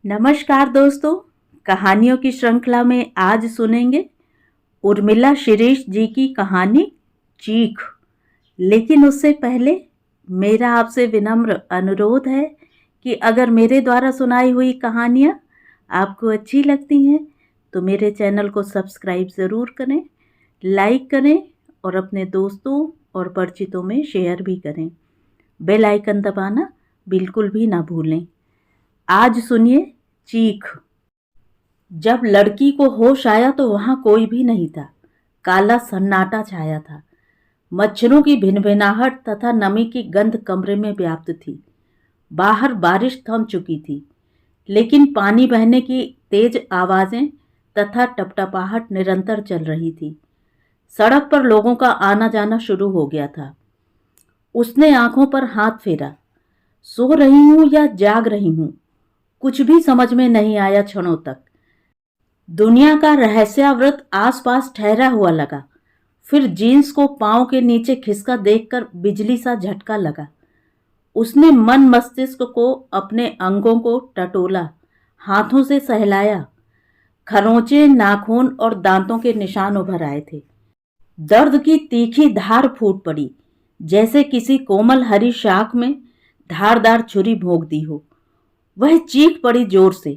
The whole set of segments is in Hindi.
नमस्कार दोस्तों, कहानियों की श्रृंखला में आज सुनेंगे उर्मिला शिरीष जी की कहानी चीख। लेकिन उससे पहले मेरा आपसे विनम्र अनुरोध है कि अगर मेरे द्वारा सुनाई हुई कहानियाँ आपको अच्छी लगती हैं तो मेरे चैनल को सब्सक्राइब ज़रूर करें, लाइक करें और अपने दोस्तों और परिचितों में शेयर भी करें। बेल आइकन दबाना बिल्कुल भी ना भूलें। आज सुनिए चीख। जब लड़की को होश आया तो वहां कोई भी नहीं था। काला सन्नाटा छाया था। मच्छरों की भिनभिनाहट तथा नमी की गंध कमरे में व्याप्त थी। बाहर बारिश थम चुकी थी, लेकिन पानी बहने की तेज आवाजें तथा टपटपाहट निरंतर चल रही थी। सड़क पर लोगों का आना जाना शुरू हो गया था। उसने आंखों पर हाथ फेरा। सो रही हूं या जाग रही हूं, कुछ भी समझ में नहीं आया। क्षणों तक दुनिया का रहस्यावृत आसपास ठहरा हुआ लगा। फिर जीन्स को पांव के नीचे खिसका देखकर बिजली सा झटका लगा। उसने मन मस्तिष्क को अपने अंगों को टटोला, हाथों से सहलाया। खरोंचे, नाखून और दांतों के निशान उभर आए थे। दर्द की तीखी धार फूट पड़ी, जैसे किसी कोमल हरी शाख में धारदार छुरी भोंक दी हो। वह चीख पड़ी जोर से,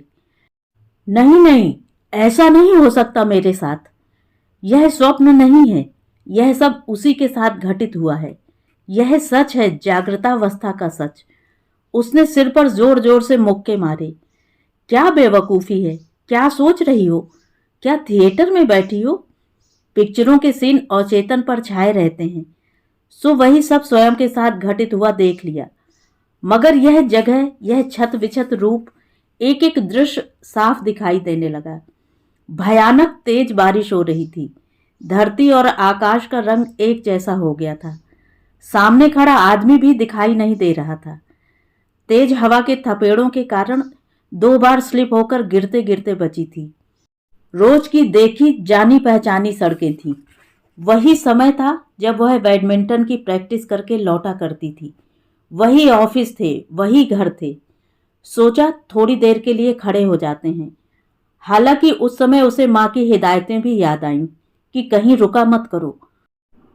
नहीं नहीं, ऐसा नहीं हो सकता मेरे साथ। यह स्वप्न नहीं है, यह सब उसी के साथ घटित हुआ है। यह सच है, जागृतावस्था का सच। उसने सिर पर जोर जोर से मुक्के मारे। क्या बेवकूफ़ी है, क्या सोच रही हो? क्या थिएटर में बैठी हो? पिक्चरों के सीन अचेतन पर छाए रहते हैं, सो वही सब स्वयं के साथ घटित हुआ देख लिया। मगर यह जगह, यह छत विछत रूप, एक एक दृश्य साफ दिखाई देने लगा। भयानक तेज बारिश हो रही थी। धरती और आकाश का रंग एक जैसा हो गया था। सामने खड़ा आदमी भी दिखाई नहीं दे रहा था। तेज हवा के थपेड़ों के कारण 2 बार स्लिप होकर गिरते गिरते बची थी। रोज की देखी जानी पहचानी सड़कें थीं। वही समय था जब वह बैडमिंटन की प्रैक्टिस करके लौटा करती थी। वही ऑफिस थे, वही घर थे। सोचा थोड़ी देर के लिए खड़े हो जाते हैं। हालांकि उस समय उसे माँ की हिदायतें भी याद आईं कि कहीं रुका मत करो।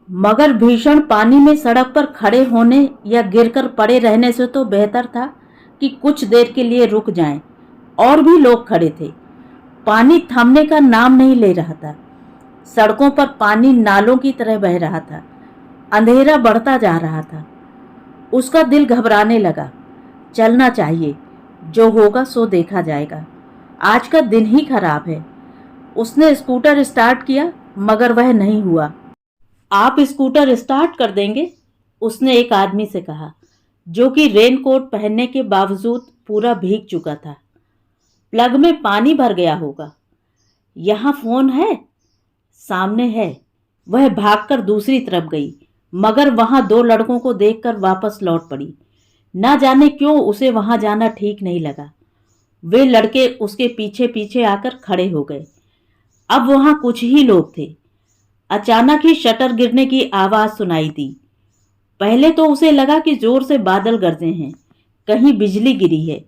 मगर भीषण पानी में सड़क पर खड़े होने या गिरकर पड़े रहने से तो बेहतर था कि कुछ देर के लिए रुक जाएं। और भी लोग खड़े थे। पानी थमने का नाम नहीं ले रहा था। सड़कों पर पानी नालों की तरह बह रहा था। अंधेरा बढ़ता जा रहा था। उसका दिल घबराने लगा। चलना चाहिए, जो होगा सो देखा जाएगा। आज का दिन ही खराब है। उसने स्कूटर स्टार्ट किया, मगर वह नहीं हुआ। आप स्कूटर स्टार्ट कर देंगे? उसने एक आदमी से कहा, जो कि रेनकोट पहनने के बावजूद पूरा भीग चुका था। प्लग में पानी भर गया होगा। यहाँ फोन है? सामने है। वह भागकर दूसरी तरफ गई, मगर वहां 2 लड़कों को देखकर वापस लौट पड़ी। ना जाने क्यों उसे वहां जाना ठीक नहीं लगा। वे लड़के उसके पीछे पीछे आकर खड़े हो गए। अब वहां कुछ ही लोग थे। अचानक ही शटर गिरने की आवाज सुनाई दी। पहले तो उसे लगा कि जोर से बादल गरजे हैं, कहीं बिजली गिरी है।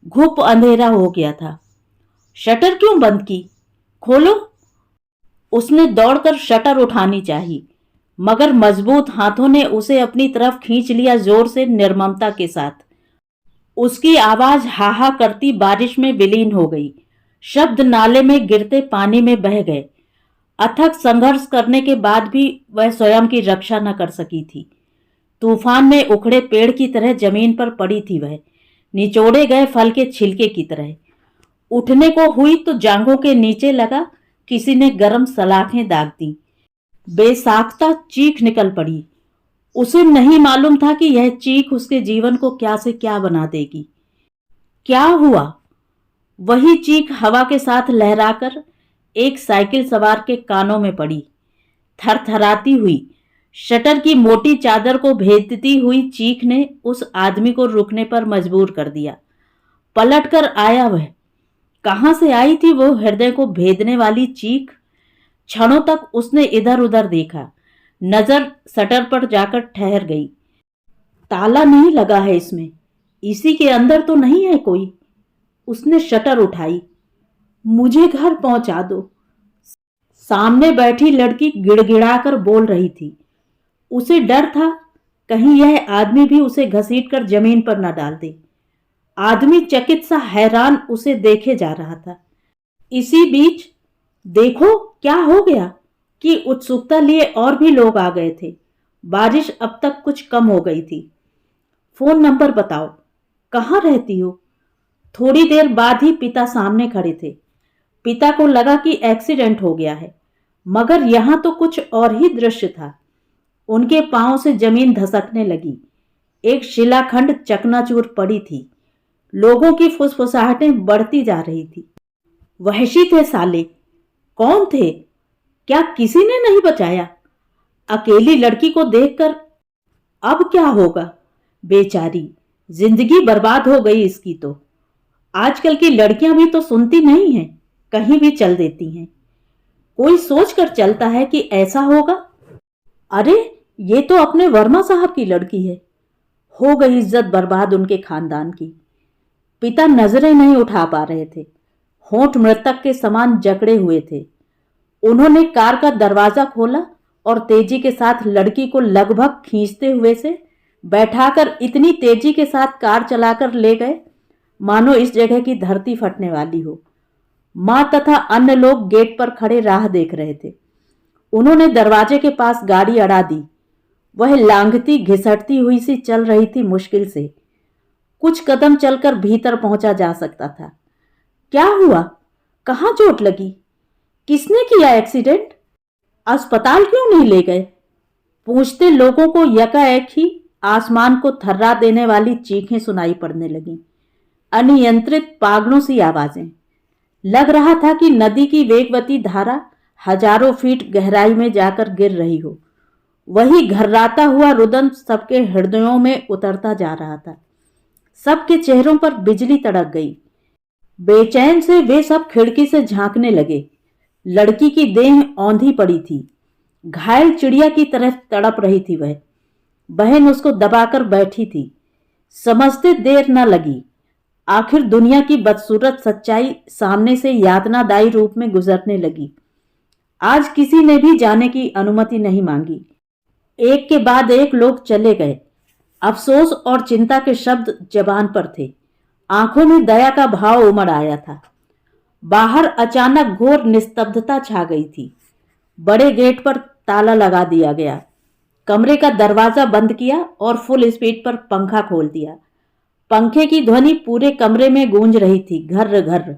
घुप अंधेरा हो गया था। शटर क्यों बंद की? खोलो। उसने दौड़कर शटर उठानी चाहिए, मगर मजबूत हाथों ने उसे अपनी तरफ खींच लिया, जोर से, निर्ममता के साथ। उसकी आवाज हाहा करती बारिश में विलीन हो गई। शब्द नाले में गिरते पानी में बह गए। अथक संघर्ष करने के बाद भी वह स्वयं की रक्षा न कर सकी थी। तूफान में उखड़े पेड़ की तरह जमीन पर पड़ी थी वह, निचोड़े गए फल के छिलके की तरह। उठने को हुई तो जांघों के नीचे लगा किसी ने गरम सलाखें दाग दी। बेसाख्ता चीख निकल पड़ी। उसे नहीं मालूम था कि यह चीख उसके जीवन को क्या से क्या बना देगी। क्या हुआ? वही चीख हवा के साथ लहराकर एक साइकिल सवार के कानों में पड़ी। थरथराती हुई, शटर की मोटी चादर को भेदती हुई चीख ने उस आदमी को रुकने पर मजबूर कर दिया। पलटकर आया वह। कहां से आई थी वो हृदय को भेदने वाली चीख? क्षणों तक उसने इधर उधर देखा। नजर शटर पर जाकर ठहर गई। ताला नहीं लगा है इसमें। इसी के अंदर तो नहीं है कोई? उसने शटर उठाई। मुझे घर पहुंचा दो। सामने बैठी लड़की गिड़गिड़ाकर बोल रही थी। उसे डर था कहीं यह आदमी भी उसे घसीटकर जमीन पर न डाल दे। आदमी चकित सा हैरान उसे देखे जा रहा था। इसी बीच देखो क्या हो गया कि उत्सुकता लिए और भी लोग आ गए थे। बारिश अब तक कुछ कम हो गई थी। फोन नंबर बताओ, कहाँ रहती हो? थोड़ी देर बाद ही पिता सामने खड़े थे। पिता को लगा कि एक्सीडेंट हो गया है, मगर यहां तो कुछ और ही दृश्य था। उनके पांव से जमीन धसकने लगी। एक शिलाखंड चकनाचूर पड़ी थी। लोगों की फुसफुसाहटें बढ़ती जा रही थी। वहशी थे साले। कौन थे? क्या किसी ने नहीं बचाया? अकेली लड़की को देखकर अब क्या होगा? बेचारी, जिंदगी बर्बाद हो गई इसकी तो। आजकल की लड़कियां भी तो सुनती नहीं हैं, कहीं भी चल देती हैं। कोई सोच कर चलता है कि ऐसा होगा। अरे ये तो अपने वर्मा साहब की लड़की है। हो गई इज्जत बर्बाद उनके खानदान की। पिता नजरें नहीं उठा पा रहे थे। होंठ मृतक के समान जकड़े हुए थे। उन्होंने कार का दरवाजा खोला और तेजी के साथ लड़की को लगभग खींचते हुए से बैठाकर इतनी तेजी के साथ कार चलाकर ले गए मानो इस जगह की धरती फटने वाली हो। मां तथा अन्य लोग गेट पर खड़े राह देख रहे थे। उन्होंने दरवाजे के पास गाड़ी अड़ा दी। वह लांघती घिसटती हुई सी चल रही थी मुश्किल से। कुछ कदम चलकर भीतर पहुंचा जा सकता था। क्या हुआ? कहां चोट लगी? किसने किया एक्सीडेंट? अस्पताल क्यों नहीं ले गए? पूछते लोगों को यकाएक ही आसमान को थर्रा देने वाली चीखें सुनाई पड़ने लगीं। अनियंत्रित पागलों सी आवाजें। लग रहा था कि नदी की वेगवती धारा हजारों फीट गहराई में जाकर गिर रही हो। वही घर्राता हुआ रुदन सबके हृदयों में उतरता जा रहा था। सबके चेहरों पर बिजली तड़क गई। बेचैन से वे सब खिड़की से झांकने लगे। लड़की की देह औंधी पड़ी थी। घायल चिड़िया की तरह तड़प रही थी वह। बहन उसको दबाकर बैठी थी। समझते देर न लगी। आखिर दुनिया की बदसूरत सच्चाई सामने से यातनादायी रूप में गुजरने लगी। आज किसी ने भी जाने की अनुमति नहीं मांगी। एक के बाद एक लोग चले गए। अफसोस और चिंता के शब्द जबान पर थे। आंखों में दया का भाव उमड़ आया था। बाहर अचानक घोर निस्तब्धता छा गई थी। बड़े गेट पर ताला लगा दिया गया। कमरे का दरवाजा बंद किया और फुल स्पीड पर पंखा खोल दिया। पंखे की ध्वनि पूरे कमरे में गूंज रही थी, घर्र घर्र,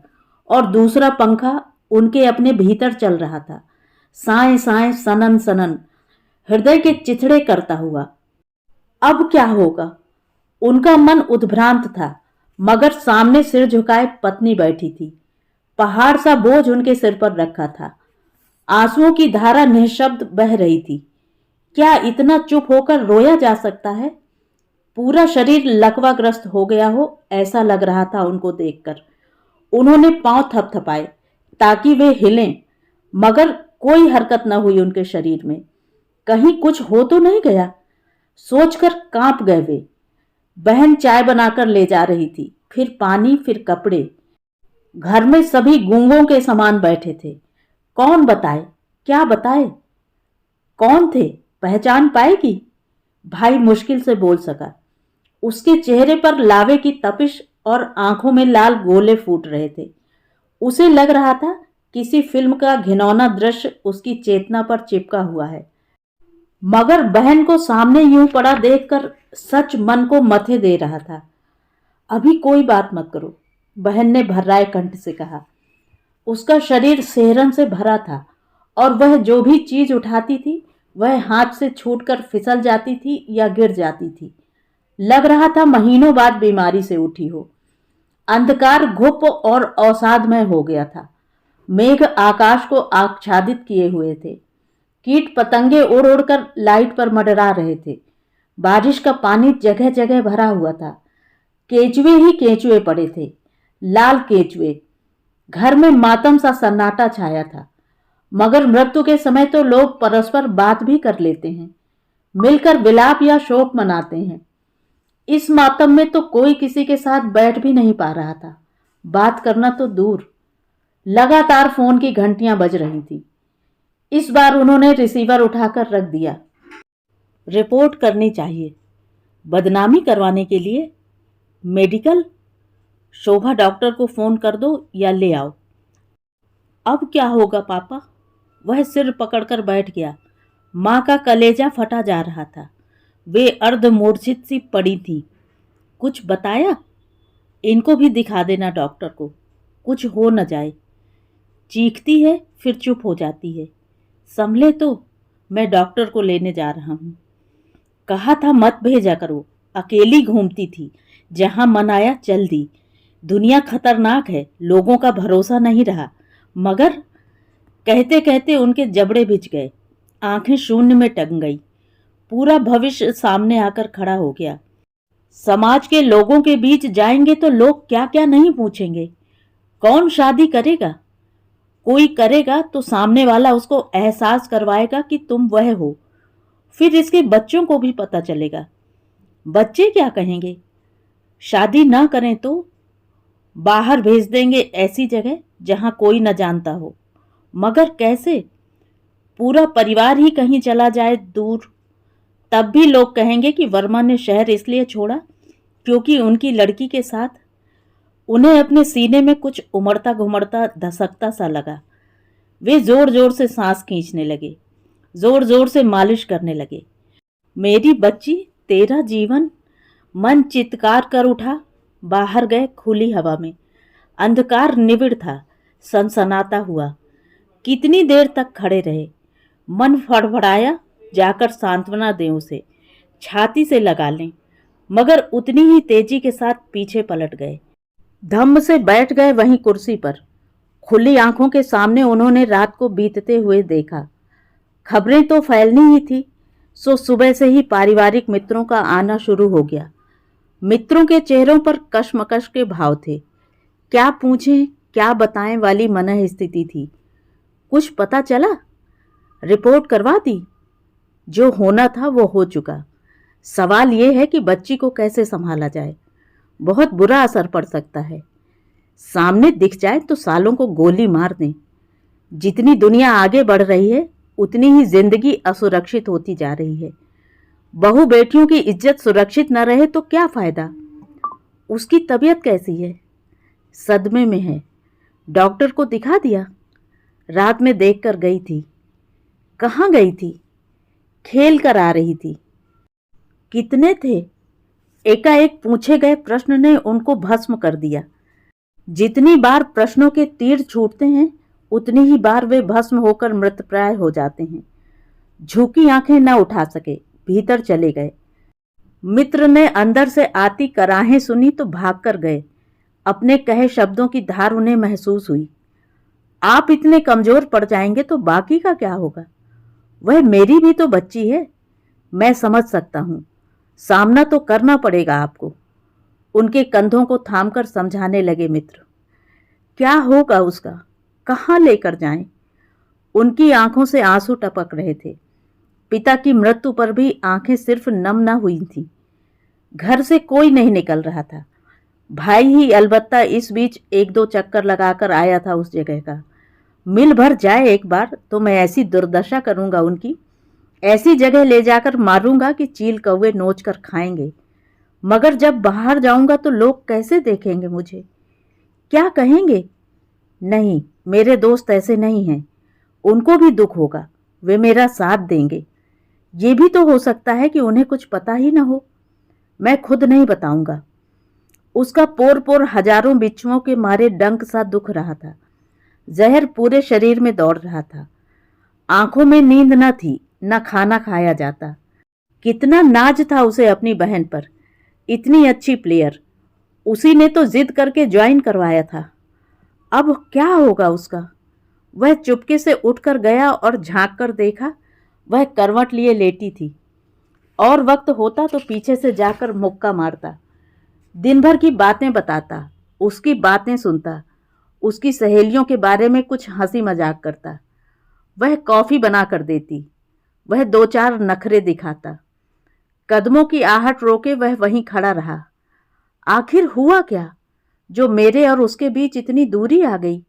और दूसरा पंखा उनके अपने भीतर चल रहा था, साए साए सनन सनन, हृदय के चिथड़े करता हुआ। अब क्या होगा? उनका मन उद्भ्रांत था, मगर सामने सिर झुकाए पत्नी बैठी थी। पहाड़ सा बोझ उनके सिर पर रखा था। आंसुओं की धारा निःशब्द बह रही थी। क्या इतना चुप होकर रोया जा सकता है? पूरा शरीर लकवाग्रस्त हो गया हो ऐसा लग रहा था उनको देखकर। उन्होंने पांव थपथपाए ताकि वे हिलें, मगर कोई हरकत न हुई उनके शरीर में। कहीं कुछ हो तो नहीं गया? सोचकर कांप गए वे। बहन चाय बनाकर ले जा रही थी, फिर पानी, फिर कपड़े। घर में सभी गूंगों के समान बैठे थे। कौन बताए? क्या बताए? कौन थे? पहचान पाएगी? भाई मुश्किल से बोल सका। उसके चेहरे पर लावे की तपिश और आंखों में लाल गोले फूट रहे थे। उसे लग रहा था किसी फिल्म का घिनौना दृश्य उसकी चेतना पर चिपका हुआ है। मगर बहन को सामने यूं पड़ा देखकर सच मन को मथे दे रहा था। अभी कोई बात मत करो, बहन ने भर्राए कंठ से कहा। उसका शरीर सेहरन से भरा था और वह जो भी चीज उठाती थी वह हाथ से छूटकर फिसल जाती थी या गिर जाती थी। लग रहा था महीनों बाद बीमारी से उठी हो। अंधकार घुप और अवसादमय हो गया था। मेघ आकाश को आच्छादित किए हुए थे। कीट पतंगे उड़ उड़कर लाइट पर मंडरा रहे थे। बारिश का पानी जगह जगह भरा हुआ था। केंचुए ही केंचुए पड़े थे, लाल केंचुए। घर में मातम सा सन्नाटा छाया था। मगर मृत्यु के समय तो लोग परस्पर बात भी कर लेते हैं, मिलकर विलाप या शोक मनाते हैं। इस मातम में तो कोई किसी के साथ बैठ भी नहीं पा रहा था। बात करना तो दूर, लगातार फोन की घंटियां बज रही थी। इस बार उन्होंने रिसीवर उठाकर रख दिया। रिपोर्ट करनी चाहिए, बदनामी करवाने के लिए। मेडिकल, शोभा डॉक्टर को फोन कर दो या ले आओ। अब क्या होगा पापा? वह सिर पकड़कर बैठ गया। माँ का कलेजा फटा जा रहा था। वे अर्धमूर्छित सी पड़ी थी। कुछ बताया? इनको भी दिखा देना डॉक्टर को, कुछ हो न जाए। चीखती है फिर चुप हो जाती है। संभले तो मैं डॉक्टर को लेने जा रहा हूँ। कहा था मत भेजा करो, अकेली घूमती थी। जहां मन आया चल दी। दुनिया खतरनाक है, लोगों का भरोसा नहीं रहा। मगर कहते कहते उनके जबड़े भिज गए, आंखें शून्य में टंग गई। पूरा भविष्य सामने आकर खड़ा हो गया। समाज के लोगों के बीच जाएंगे तो लोग क्या क्या नहीं पूछेंगे। कौन शादी करेगा? कोई करेगा तो सामने वाला उसको एहसास करवाएगा कि तुम वह हो। फिर इसके बच्चों को भी पता चलेगा। बच्चे क्या कहेंगे? शादी ना करें तो बाहर भेज देंगे, ऐसी जगह जहां कोई न जानता हो। मगर कैसे? पूरा परिवार ही कहीं चला जाए दूर, तब भी लोग कहेंगे कि वर्मा ने शहर इसलिए छोड़ा क्योंकि उनकी लड़की के साथ। उन्हें अपने सीने में कुछ उमड़ता घुमड़ता धसकता सा लगा। वे जोर जोर से सांस खींचने लगे, जोर जोर से मालिश करने लगे। मेरी बच्ची, तेरा जीवन। मन चित्कार कर उठा। बाहर गए खुली हवा में। अंधकार निविड़ था, सनसनाता हुआ। कितनी देर तक खड़े रहे। मन फड़फड़ाया, जाकर सांत्वना दें उसे, छाती से लगा लें। मगर उतनी ही तेजी के साथ पीछे पलट गए। धम्म से बैठ गए वहीं कुर्सी पर। खुली आंखों के सामने उन्होंने रात को बीतते हुए देखा। खबरें तो फैलनी ही थी, सो सुबह से ही पारिवारिक मित्रों का आना शुरू हो गया। मित्रों के चेहरों पर कशमकश के भाव थे। क्या पूछें क्या बताएं वाली मनः स्थिति थी। कुछ पता चला? रिपोर्ट करवा दी? जो होना था वो हो चुका। सवाल ये है कि बच्ची को कैसे संभाला जाए। बहुत बुरा असर पड़ सकता है। सामने दिख जाए तो सालों को गोली मार दें। जितनी दुनिया आगे बढ़ रही है उतनी ही जिंदगी असुरक्षित होती जा रही है। बहू बेटियों की इज्जत सुरक्षित न रहे तो क्या फायदा? उसकी तबीयत कैसी है? सदमे में है। डॉक्टर को दिखा दिया? रात में देखकर गई थी। कहाँ गई थी? खेल कर आ रही थी। कितने थे? एकाएक पूछे गए प्रश्न ने उनको भस्म कर दिया। जितनी बार प्रश्नों के तीर छूटते हैं उतनी ही बार वे भस्म होकर मृतप्राय हो जाते हैं। झुकी आंखें न उठा सके, भीतर चले गए। मित्र ने अंदर से आती कराहें सुनी तो भागकर गए। अपने कहे शब्दों की धार उन्हें महसूस हुई। आप इतने कमजोर पड़ जाएंगे तो बाकी का क्या होगा? वह मेरी भी तो बच्ची है। मैं समझ सकता हूं, सामना तो करना पड़ेगा आपको। उनके कंधों को थामकर समझाने लगे मित्र। क्या होगा उसका? कहाँ लेकर जाएं? उनकी आंखों से आंसू टपक रहे थे। पिता की मृत्यु पर भी आंखें सिर्फ नम न हुई थीं। घर से कोई नहीं निकल रहा था। भाई ही अलबत्ता इस बीच एक दो चक्कर लगाकर आया था उस जगह का। मिल भर जाए एक बार तो मैं ऐसी दुर्दशा करूंगा उनकी, ऐसी जगह ले जाकर मारूंगा कि चील कौवे नोच कर खाएंगे। मगर जब बाहर जाऊंगा तो लोग कैसे देखेंगे मुझे? क्या कहेंगे? नहीं, मेरे दोस्त ऐसे नहीं हैं। उनको भी दुख होगा, वे मेरा साथ देंगे। ये भी तो हो सकता है कि उन्हें कुछ पता ही ना हो। मैं खुद नहीं बताऊंगा। उसका पोर पोर हजारों बिच्छुओं के मारे डंक सा दुख रहा था। जहर पूरे शरीर में दौड़ रहा था। आंखों में नींद न थी, न खाना खाया जाता। कितना नाज था उसे अपनी बहन पर। इतनी अच्छी प्लेयर, उसी ने तो जिद करके ज्वाइन करवाया था। अब क्या होगा उसका? वह चुपके से उठकर गया और झांक कर देखा। वह करवट लिए लेटी थी। और वक्त होता तो पीछे से जाकर मुक्का मारता। दिन भर की बातें बताता, उसकी बातें सुनता, उसकी सहेलियों के बारे में कुछ हंसी मजाक करता। वह कॉफी बना कर देती। वह दो चार नखरे दिखाता। कदमों की आहट रोके वह वहीं खड़ा रहा। आखिर हुआ क्या? जो मेरे और उसके बीच इतनी दूरी आ गई।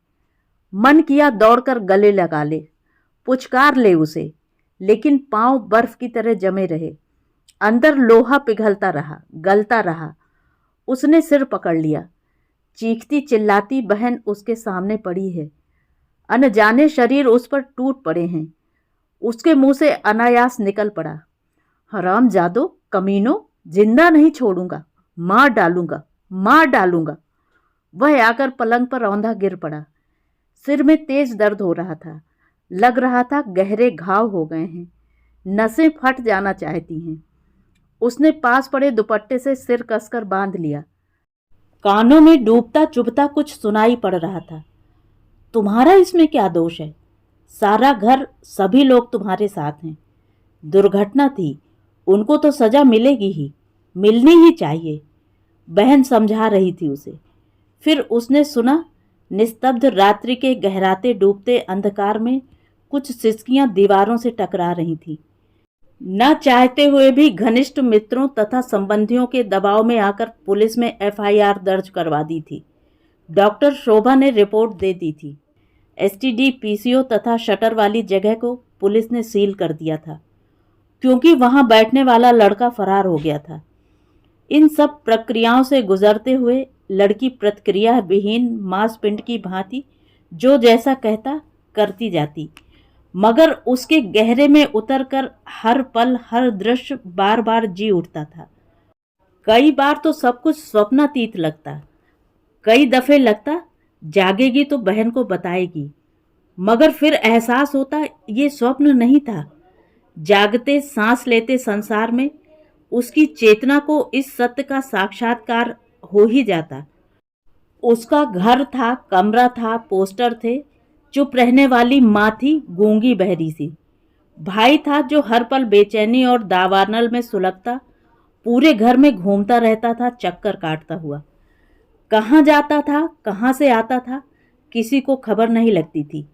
मन किया दौड़कर गले लगा ले, पुचकार ले उसे, लेकिन पांव बर्फ की तरह जमे रहे। अंदर लोहा पिघलता रहा, गलता रहा। उसने सिर पकड़ लिया। चीखती चिल्लाती बहन उसके सामने पड़ी है। अनजाने शरीर उस पर टूट पड़े हैं। उसके मुंह से अनायास निकल पड़ा, हरामजादो, कमीनो, जिंदा नहीं छोड़ूंगा, मार डालूंगा, मार डालूंगा। वह आकर पलंग पर औंधा गिर पड़ा। सिर में तेज दर्द हो रहा था। लग रहा था गहरे घाव हो गए हैं, नसें फट जाना चाहती हैं। उसने पास पड़े दुपट्टे से सिर कसकर बांध लिया। कानों में डूबता चुभता कुछ सुनाई पड़ रहा था। तुम्हारा इसमें क्या दोष है? सारा घर, सभी लोग तुम्हारे साथ हैं। दुर्घटना थी, उनको तो सजा मिलेगी ही, मिलनी ही चाहिए। बहन समझा रही थी उसे। फिर उसने सुना, निस्तब्ध रात्रि के गहराते डूबते अंधकार में कुछ सिसकियां दीवारों से टकरा रही थीं। न चाहते हुए भी घनिष्ठ मित्रों तथा संबंधियों के दबाव में आकर पुलिस में एफआईआर दर्ज करवा दी थी। डॉक्टर शोभा ने रिपोर्ट दे दी थी। एसटीडी, पीसीओ तथा शटर वाली जगह को पुलिस ने सील कर दिया था, क्योंकि वहां बैठने वाला लड़का फरार हो गया था। इन सब प्रक्रियाओं से गुजरते हुए लड़की प्रतिक्रिया विहीन मांसपिंड की भांति जो जैसा कहता करती जाती, मगर उसके गहरे में उतरकर हर पल हर दृश्य बार बार जी उठता था। कई बार तो सब कुछ स्वप्नातीत लगता। कई दफे लगता जागेगी तो बहन को बताएगी, मगर फिर एहसास होता ये स्वप्न नहीं था। जागते सांस लेते संसार में उसकी चेतना को इस सत्य का साक्षात्कार हो ही जाता। उसका घर था, कमरा था, पोस्टर थे, चुप रहने वाली माँ थी, गूंगी बहरी सी। भाई था जो हर पल बेचैनी और दावानल में सुलगता पूरे घर में घूमता रहता था, चक्कर काटता हुआ। कहाँ जाता था, कहाँ से आता था, किसी को खबर नहीं लगती थी।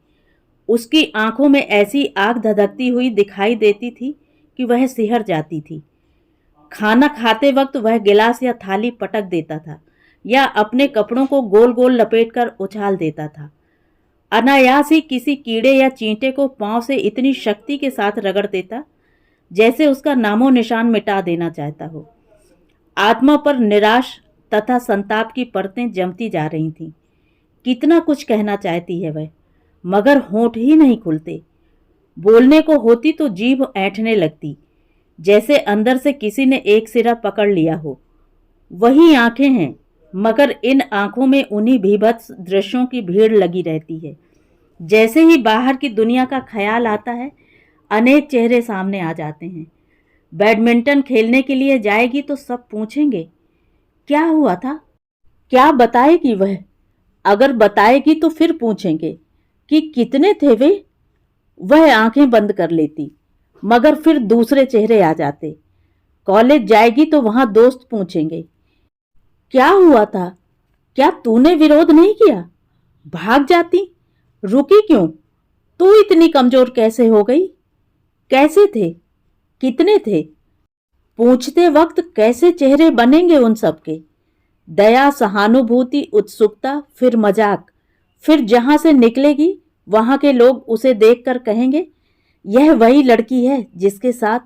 उसकी आंखों में ऐसी आग धधकती हुई दिखाई देती थी कि वह सिहर जाती थी। खाना खाते वक्त वह गिलास या थाली पटक देता था या अपने कपड़ों को गोल गोल लपेटकर उछाल देता था। अनायास ही किसी कीड़े या चींटे को पांव से इतनी शक्ति के साथ रगड़ देता जैसे उसका नामो निशान मिटा देना चाहता हो। आत्मा पर निराश तथा संताप की परतें जमती जा रही थीं। कितना कुछ कहना चाहती है वह, मगर होंठ ही नहीं खुलते। बोलने को होती तो जीभ ऐंठने लगती, जैसे अंदर से किसी ने एक सिरा पकड़ लिया हो। वही आंखें हैं, मगर इन आंखों में उन्हीं भीभत्स दृश्यों की भीड़ लगी रहती है। जैसे ही बाहर की दुनिया का ख्याल आता है, अनेक चेहरे सामने आ जाते हैं। बैडमिंटन खेलने के लिए जाएगी तो सब पूछेंगे, क्या हुआ था? क्या बताएगी वह? अगर बताएगी तो फिर पूछेंगे कि कितने थे वे। वह आंखें बंद कर लेती, मगर फिर दूसरे चेहरे आ जाते। कॉलेज जाएगी तो वहां दोस्त पूछेंगे, क्या हुआ था? क्या तूने विरोध नहीं किया? भाग जाती, रुकी क्यों? तू इतनी कमजोर कैसे हो गई? कैसे थे? कितने थे? पूछते वक्त कैसे चेहरे बनेंगे उन सबके? दया, सहानुभूति, उत्सुकता, फिर मजाक। फिर जहां से निकलेगी वहां के लोग उसे देखकर कहेंगे, यह वही लड़की है जिसके साथ।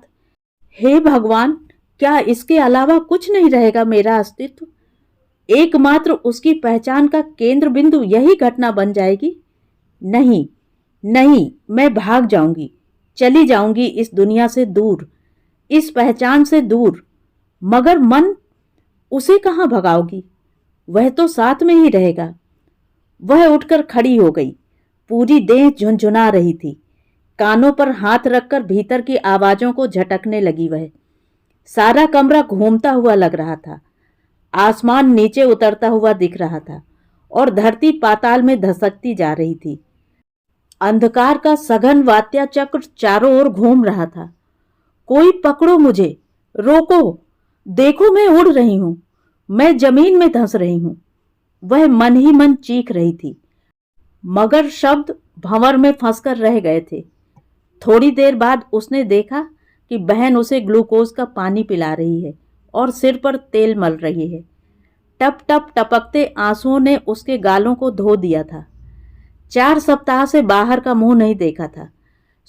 हे भगवान, क्या इसके अलावा कुछ नहीं रहेगा मेरा अस्तित्व? एकमात्र उसकी पहचान का केंद्र बिंदु यही घटना बन जाएगी? नहीं, नहीं, मैं भाग जाऊंगी, चली जाऊंगी इस दुनिया से दूर, इस पहचान से दूर। मगर मन, उसे कहां भगाओगी? वह तो साथ में ही रहेगा। वह उठकर खड़ी हो गई। पूरी देह झुनझुना रही थी। कानों पर हाथ रखकर भीतर की आवाजों को झटकने लगी वह। सारा कमरा घूमता हुआ लग रहा था। आसमान नीचे उतरता हुआ दिख रहा था और धरती पाताल में धसकती जा रही थी। अंधकार का सघन वात्या चक्र चारों ओर घूम रहा था। कोई पकड़ो मुझे, रोको, देखो मैं उड़ रही हूं, मैं जमीन में धंस रही हूं। वह मन ही मन चीख रही थी, मगर शब्द भंवर में फंसकर रह गए थे। थोड़ी देर बाद उसने देखा कि बहन उसे ग्लूकोज का पानी पिला रही है और सिर पर तेल मल रही है। टप टप टपकते आंसुओं ने उसके गालों को धो दिया था। 4 सप्ताह से बाहर का मुंह नहीं देखा था,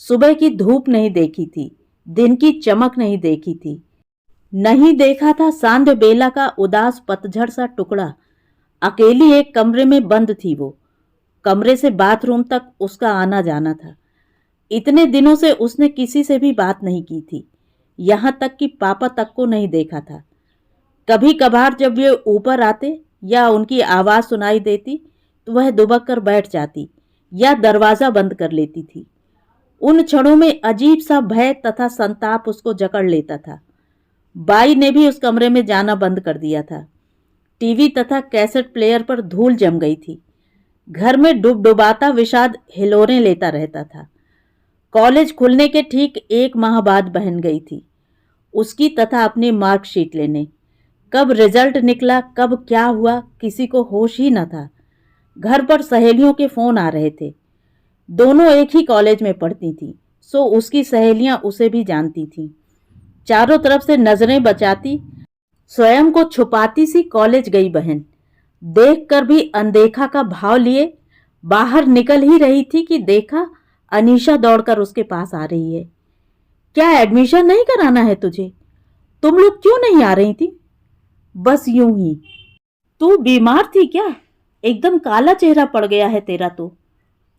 सुबह की धूप नहीं देखी थी, दिन की चमक नहीं देखी थी, नहीं देखा था सांध्य बेला का उदास पतझड़ सा टुकड़ा। अकेली एक कमरे में बंद थी वो। कमरे से बाथरूम तक उसका आना जाना था। इतने दिनों से उसने किसी से भी बात नहीं की थी, यहां तक कि पापा तक को नहीं देखा था। कभी कभार जब वे ऊपर आते या उनकी आवाज सुनाई देती तो वह दुबक कर बैठ जाती या दरवाजा बंद कर लेती थी। उन क्षणों में अजीब सा भय तथा संताप उसको जकड़ लेता था। बाई ने भी उस कमरे में जाना बंद कर दिया था। टीवी तथा कैसेट प्लेयर पर धूल जम गई थी। घर में डुबडुबाता विषाद हिलोरें लेता रहता था। कॉलेज खुलने के ठीक 1 माह बाद बहन गई थी, उसकी तथा अपनी मार्कशीट लेने। कब रिजल्ट निकला, कब क्या हुआ, किसी को होश ही न था। घर पर सहेलियों के फोन आ रहे थे। दोनों एक ही कॉलेज में पढ़ती थीं, सो उसकी सहेलियां उसे भी जानती थीं। चारों तरफ से नजरें बचाती, स्वयं को छुपाती सी कॉलेज गई बहन। देखकर भी अनदेखा का भाव लिए बाहर निकल ही रही थी कि देखा, अनीशा दौड़कर उसके पास आ रही है। क्या एडमिशन नहीं कराना है तुझे? तुम लोग क्यों नहीं आ रही थी? बस यूं ही। तू बीमार थी क्या? एकदम काला चेहरा पड़ गया है तेरा तो।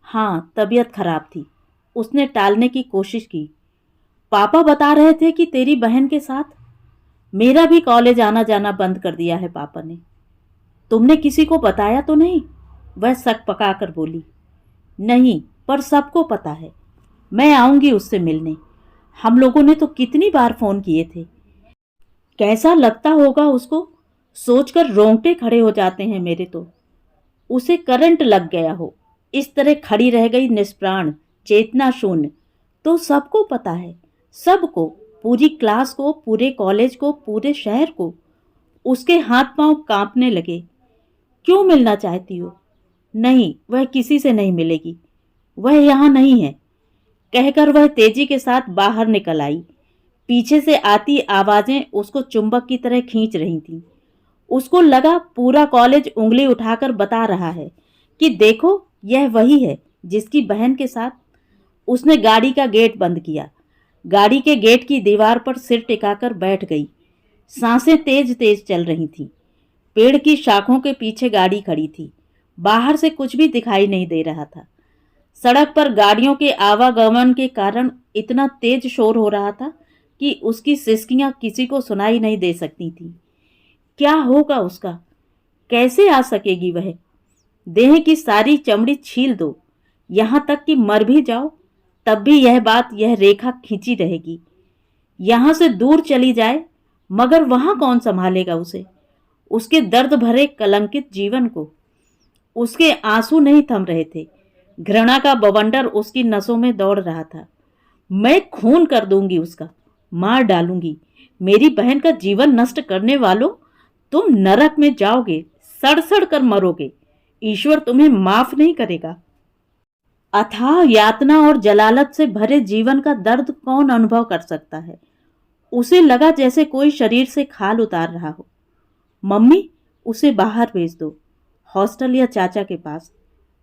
हाँ, तबीयत खराब थी। उसने टालने की कोशिश की। पापा बता रहे थे कि तेरी बहन के साथ। मेरा भी कॉलेज आना जाना बंद कर दिया है पापा ने। तुमने किसी को बताया तो नहीं? वह सक पकाकर बोली। नहीं, पर सबको पता है। मैं आऊंगी उससे मिलने। हम लोगों ने तो कितनी बार फोन किए थे। कैसा लगता होगा उसको, सोचकर रोंगटे खड़े हो जाते हैं मेरे तो। उसे करंट लग गया हो, इस तरह खड़ी रह गई निष्प्राण, चेतना शून्य। तो सबको पता है, सबको, पूरी क्लास को, पूरे कॉलेज को, पूरे शहर को। उसके हाथ पांव कांपने लगे। क्यों मिलना चाहती हो? नहीं, वह किसी से नहीं मिलेगी। वह यहां नहीं है, कहकर वह तेजी के साथ बाहर निकल आई। पीछे से आती आवाजें उसको चुंबक की तरह खींच रही थीं। उसको लगा पूरा कॉलेज उंगली उठाकर बता रहा है कि देखो, यह वही है जिसकी बहन के साथ। उसने गाड़ी का गेट बंद किया। गाड़ी के गेट की दीवार पर सिर टिकाकर बैठ गई। सांसें तेज तेज चल रही थीं। पेड़ की शाखों के पीछे गाड़ी खड़ी थी। बाहर से कुछ भी दिखाई नहीं दे रहा था। सड़क पर गाड़ियों के आवागमन के कारण इतना तेज शोर हो रहा था कि उसकी सिसकियां किसी को सुनाई नहीं दे सकती थी। क्या होगा उसका? कैसे आ सकेगी वह? देह की सारी चमड़ी छील दो, यहां तक कि मर भी जाओ, तब भी यह बात, यह रेखा खींची रहेगी। यहां से दूर चली जाए, मगर वहां कौन संभालेगा उसे, उसके दर्द भरे कलंकित जीवन को? उसके आंसू नहीं थम रहे थे। घृणा का बवंडर उसकी नसों में दौड़ रहा था। मैं खून कर दूंगी उसका, मार डालूंगी। मेरी बहन का जीवन नष्ट करने वालों, तुम नरक में जाओगे, सड़ सड़ कर मरोगे। ईश्वर तुम्हें माफ नहीं करेगा। अथाह यातना और जलालत से भरे जीवन का दर्द कौन अनुभव कर सकता है? उसे लगा जैसे कोई शरीर से खाल उतार रहा हो। मम्मी, उसे बाहर भेज दो, हॉस्टल या चाचा के पास।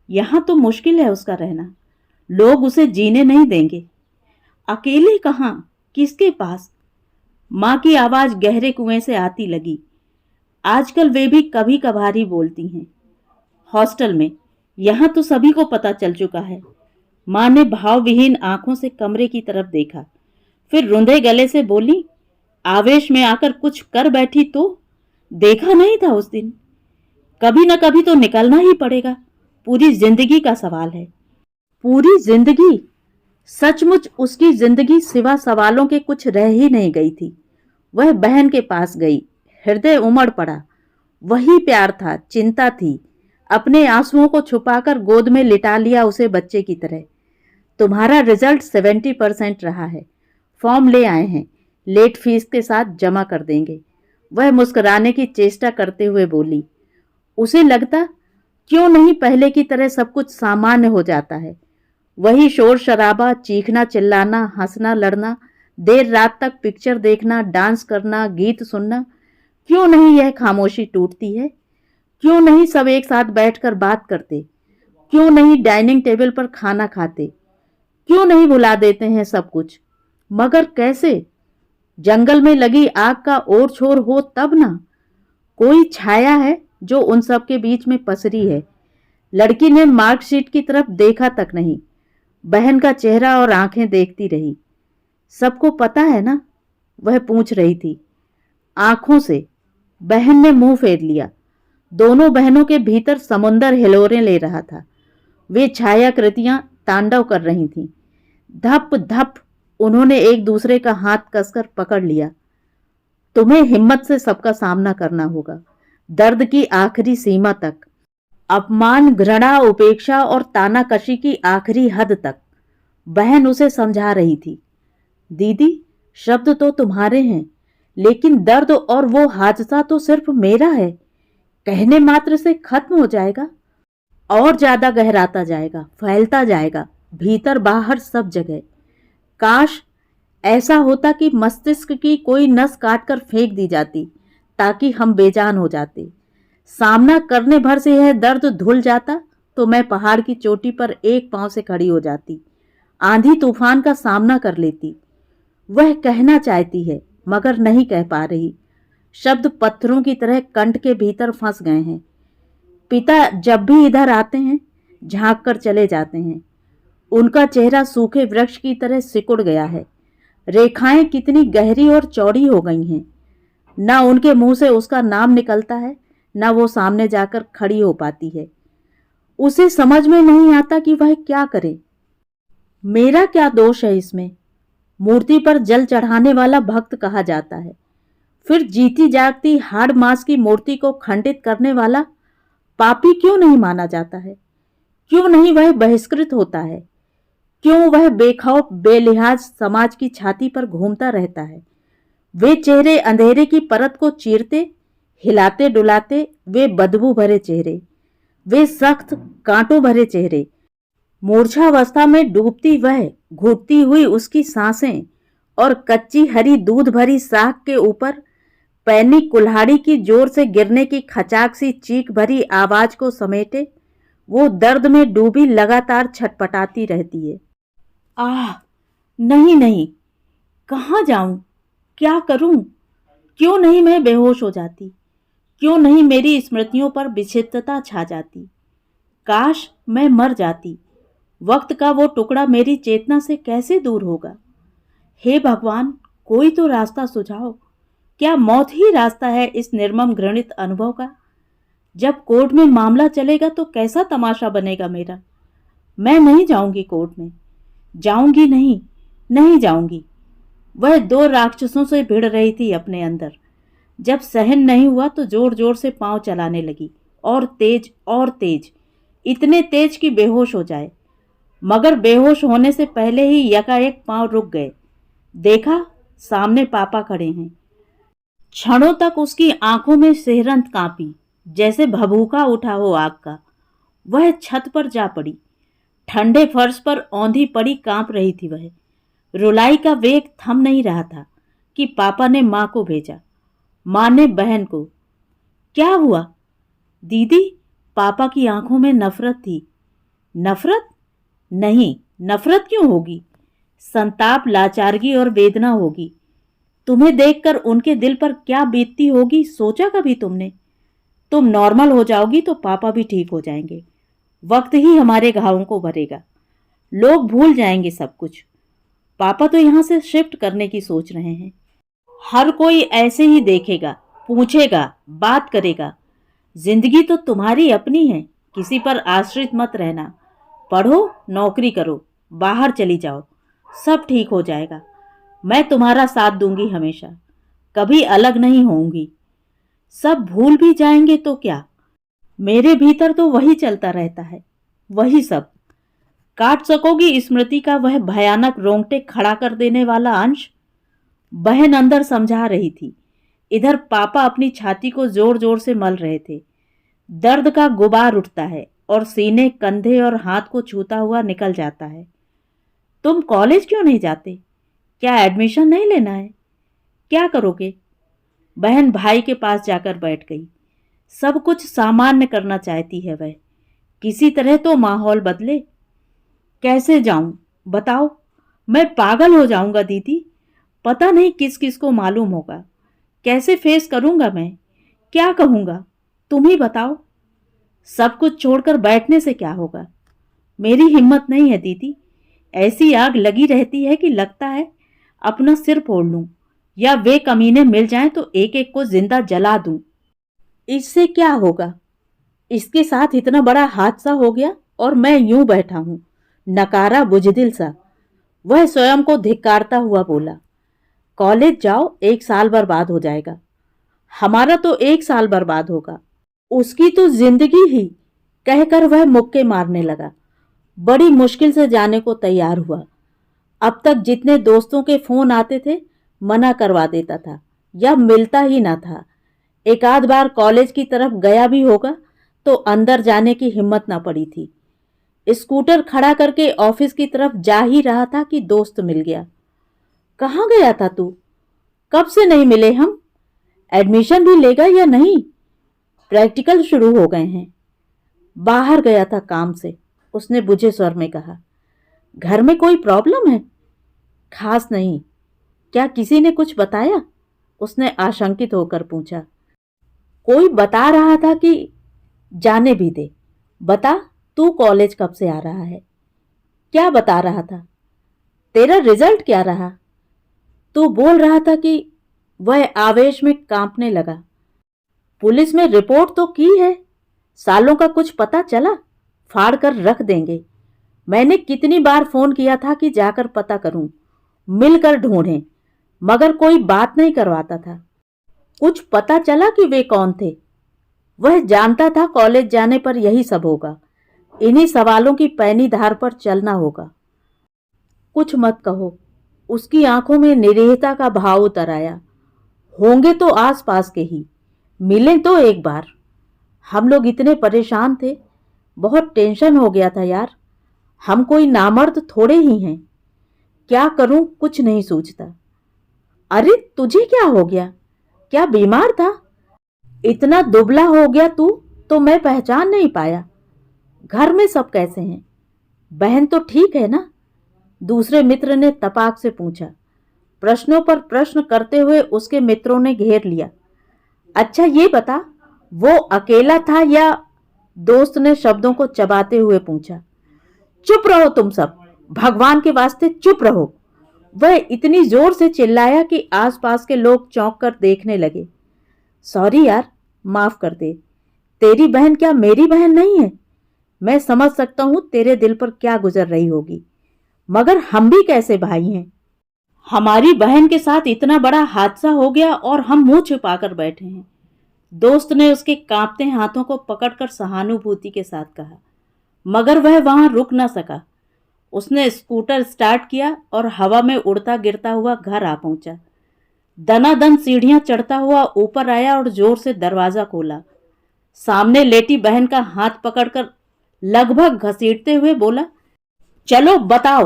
यहां तो मुश्किल है उसका रहना। लोग उसे जीने नहीं देंगे। अकेले कहां, किसके पास? मां की आवाज गहरे कुएं से आती लगी। आजकल वे भी कभी कभार ही बोलती हैं। हॉस्टल में, यहां तो सभी को पता चल चुका है। मां ने भावविहीन आंखों से कमरे की तरफ देखा, फिर रुंधे गले से बोली, आवेश में आकर कुछ कर बैठी तो? देखा नहीं था उस दिन? कभी न कभी तो निकलना ही पड़ेगा। पूरी जिंदगी का सवाल है। पूरी जिंदगी? सचमुच उसकी जिंदगी सिवा सवालों के कुछ रह ही नहीं गई थी। वह बहन के पास गई। हृदय उमड़ पड़ा। वही प्यार था, चिंता थी। अपने आंसुओं को छुपाकर गोद में लिटा लिया उसे बच्चे की तरह। तुम्हारा रिजल्ट 70% रहा है। फॉर्म ले आए हैं, लेट फीस के साथ जमा कर देंगे। वह मुस्कुराने की चेष्टा करते हुए बोली। उसे लगता, क्यों नहीं पहले की तरह सब कुछ सामान्य हो जाता है। वही शोर शराबा, चीखना चिल्लाना, हंसना लड़ना, देर रात तक पिक्चर देखना, डांस करना, गीत सुनना। क्यों नहीं यह खामोशी टूटती है? क्यों नहीं सब एक साथ बैठकर बात करते? क्यों नहीं डाइनिंग टेबल पर खाना खाते? क्यों नहीं भुला देते हैं सब कुछ? मगर कैसे? जंगल में लगी आग का ओर छोर हो तब ना। कोई छाया है जो उन सब के बीच में पसरी है। लड़की ने मार्कशीट की तरफ देखा तक नहीं, बहन का चेहरा और आंखें देखती रही। सबको पता है ना? वह पूछ रही थी। आंखों से। बहन ने मुंह फेर लिया। दोनों बहनों के भीतर समुंदर हिलोरें ले रहा था। वे छायाकृतियां तांडव कर रही थीं। धप धप उन्होंने एक दूसरे का हाथ कसकर पकड़ लिया। तुम्हें हिम्मत से सबका सामना करना होगा, दर्द की आखिरी सीमा तक, अपमान, घृणा, उपेक्षा और तानाकशी की आखिरी हद तक। बहन उसे समझा रही थी। दीदी, शब्द तो तुम्हारे हैं, लेकिन दर्द और वो हादसा तो सिर्फ मेरा है। कहने मात्र से खत्म हो जाएगा, और ज्यादा गहराता जाएगा, फैलता जाएगा, भीतर बाहर सब जगह। काश ऐसा होता कि मस्तिष्क की कोई नस काटकर फेंक दी जाती, ताकि हम बेजान हो जाते। सामना करने भर से यह दर्द धुल जाता तो मैं पहाड़ की चोटी पर एक पांव से खड़ी हो जाती, आंधी तूफान का सामना कर लेती। वह कहना चाहती है मगर नहीं कह पा रही। शब्द पत्थरों की तरह कंठ के भीतर फंस गए हैं। पिता जब भी इधर आते हैं, झांक कर चले जाते हैं। उनका चेहरा सूखे वृक्ष की तरह सिकुड़ गया है। रेखाएं कितनी गहरी और चौड़ी हो गई हैं। ना उनके मुंह से उसका नाम निकलता है, ना वो सामने जाकर खड़ी हो पाती है। उसे समझ में नहीं आता कि वह क्या करे। मेरा क्या दोष है इसमें? मूर्ति पर जल चढ़ाने वाला भक्त कहा जाता है, फिर जीती जागती हाड़ मांस की मूर्ति को खंडित करने वाला पापी क्यों नहीं माना जाता है? क्यों नहीं वह बहिष्कृत होता है? क्यों वह बेखौफ बेलिहाज समाज की छाती पर घूमता रहता है? वे चेहरे अंधेरे की परत को चीरते, हिलाते डुलाते, वे बदबू भरे चेहरे, वे सख्त कांटों भरे चेहरे, मूर्छावस्था में डूबती वह, घुटती हुई उसकी सांसें, और कच्ची हरी दूध भरी साख के ऊपर पैनी कुल्हाड़ी की जोर से गिरने की खचाक सी चीख भरी आवाज को समेटे वो दर्द में डूबी लगातार छटपटाती रहती है। आह, नहीं नहीं, कहाँ जाऊं? क्या करूं? क्यों नहीं मैं बेहोश हो जाती? क्यों नहीं मेरी स्मृतियों पर विचित्रता छा जाती? काश मैं मर जाती। वक्त का वो टुकड़ा मेरी चेतना से कैसे दूर होगा? हे भगवान, कोई तो रास्ता सुझाओ। क्या मौत ही रास्ता है इस निर्मम घृणित अनुभव का? जब कोर्ट में मामला चलेगा तो कैसा तमाशा बनेगा मेरा? मैं नहीं जाऊंगी कोर्ट में। जाऊंगी नहीं, नहीं जाऊंगी। वह दो राक्षसों से भिड़ रही थी अपने अंदर। जब सहन नहीं हुआ तो जोर जोर से पांव चलाने लगी, और तेज और तेज, इतने तेज कि बेहोश हो जाए। मगर बेहोश होने से पहले ही यकाएक पांव रुक गए। देखा, सामने पापा खड़े हैं। क्षणों तक उसकी आंखों में सिहरन कांपी, जैसे भभूका उठा हो आग का। वह छत पर जा पड़ी। ठंडे फर्श पर औंधी पड़ी कांप रही थी वह। रुलाई का वेग थम नहीं रहा था कि पापा ने मां को भेजा, मां ने बहन को। क्या हुआ दीदी? पापा की आंखों में नफरत थी। नफरत? नहीं, नफरत क्यों होगी? संताप, लाचारगी और वेदना होगी। तुम्हें देखकर उनके दिल पर क्या बीतती होगी, सोचा कभी तुमने? तुम नॉर्मल हो जाओगी तो पापा भी ठीक हो जाएंगे। वक्त ही हमारे घावों को भरेगा। लोग भूल जाएंगे सब कुछ। पापा तो यहां से शिफ्ट करने की सोच रहे हैं। हर कोई ऐसे ही देखेगा, पूछेगा, बात करेगा। जिंदगी तो तुम्हारी अपनी है, किसी पर आश्रित मत रहना। पढ़ो, नौकरी करो, बाहर चली जाओ, सब ठीक हो जाएगा। मैं तुम्हारा साथ दूंगी हमेशा, कभी अलग नहीं होऊंगी। सब भूल भी जाएंगे तो क्या? मेरे भीतर तो वही चलता रहता है, वही सब। काट सकोगी स्मृति का वह भयानक रोंगटे खड़ा कर देने वाला अंश? बहन अंदर समझा रही थी। इधर पापा अपनी छाती को जोर जोर से मल रहे थे। दर्द का गुबार उठता है और सीने, कंधे और हाथ को छूता हुआ निकल जाता है। तुम कॉलेज क्यों नहीं जाते? क्या एडमिशन नहीं लेना है? क्या करोगे? बहन भाई के पास जाकर बैठ गई। सब कुछ सामान्य करना चाहती है वह। किसी तरह तो माहौल बदले। कैसे जाऊं बताओ? मैं पागल हो जाऊंगा दीदी। पता नहीं किस किस को मालूम होगा। कैसे फेस करूंगा मैं? क्या कहूंगा? तुम ही बताओ। सब कुछ छोड़कर बैठने से क्या होगा? मेरी हिम्मत नहीं है दीदी। ऐसी आग लगी रहती है कि लगता है अपना सिर फोड़ लूं, या वे कमीने मिल जाएं तो एक एक को जिंदा जला दूं। इससे क्या होगा? इसके साथ इतना बड़ा हादसा हो गया और मैं यूं बैठा हूं, नकारा बुजदिल सा। वह स्वयं को धिक्कारता हुआ बोला, कॉलेज जाओ, 1 साल बर्बाद हो जाएगा। हमारा तो 1 साल बर्बाद होगा, उसकी तो जिंदगी ही। कहकर वह मुक्के मारने लगा। बड़ी मुश्किल से जाने को तैयार हुआ। अब तक जितने दोस्तों के फोन आते थे मना करवा देता था या मिलता ही ना था। एक आध बार कॉलेज की तरफ गया भी होगा तो अंदर जाने की हिम्मत ना पड़ी थी। स्कूटर खड़ा करके ऑफिस की तरफ जा ही रहा था कि दोस्त मिल गया। कहाँ गया था तू? कब से नहीं मिले हम? एडमिशन भी लेगा या नहीं? प्रैक्टिकल शुरू हो गए हैं। बाहर गया था काम से, उसने बुझे स्वर में कहा। घर में कोई प्रॉब्लम है? खास नहीं। क्या किसी ने कुछ बताया? उसने आशंकित होकर पूछा। कोई बता रहा था कि जाने भी दे। बता, तू कॉलेज कब से आ रहा है? क्या बता रहा था? तेरा रिजल्ट क्या रहा? तू बोल रहा था कि। वह आवेश में कांपने लगा। पुलिस में रिपोर्ट तो की है। सालों का कुछ पता चला? फाड़ कर रख देंगे। मैंने कितनी बार फोन किया था कि जाकर पता करूं, मिलकर ढूंढें, मगर कोई बात नहीं करवाता था। कुछ पता चला कि वे कौन थे? वह जानता था कॉलेज जाने पर यही सब होगा। इन्हीं सवालों की पैनी धार पर चलना होगा। कुछ मत कहो। उसकी आंखों में निरीहता का भाव उतर आया। होंगे तो आस पास के ही, मिले तो एक बार। हम लोग इतने परेशान थे, बहुत टेंशन हो गया था यार। हम कोई नामर्द थोड़े ही हैं। क्या करूं कुछ नहीं सूझता। अरे तुझे क्या हो गया? क्या बीमार था? इतना दुबला हो गया तू तो मैं पहचान नहीं पाया। घर में सब कैसे हैं? बहन तो ठीक है ना? दूसरे मित्र ने तपाक से पूछा। प्रश्नों पर प्रश्न करते हुए उसके मित्रों ने घेर लिया। अच्छा ये बता, वो अकेला था या? दोस्त ने शब्दों को चबाते हुए पूछा। चुप रहो तुम सब, भगवान के वास्ते चुप रहो। वह इतनी जोर से चिल्लाया कि आसपास के लोग चौंक कर देखने लगे। सॉरी यार, माफ कर दे। तेरी बहन क्या मेरी बहन नहीं है? मैं समझ सकता हूं तेरे दिल पर क्या गुजर रही होगी, मगर हम भी कैसे भाई हैं? हमारी बहन के साथ इतना बड़ा हादसा हो गया और हम मुंह छिपाकर बैठे हैं। दोस्त ने उसके कांपते हाथों को पकड़कर सहानुभूति के साथ कहा, मगर वह वहां रुक न सका। उसने स्कूटर स्टार्ट किया और हवा में उड़ता गिरता हुआ घर आ पहुंचा। दनादन सीढ़ियां चढ़ता हुआ ऊपर आया और जोर से दरवाजा खोला। सामने लेटी बहन का हाथ पकड़कर लगभग घसीटते हुए बोला, चलो बताओ,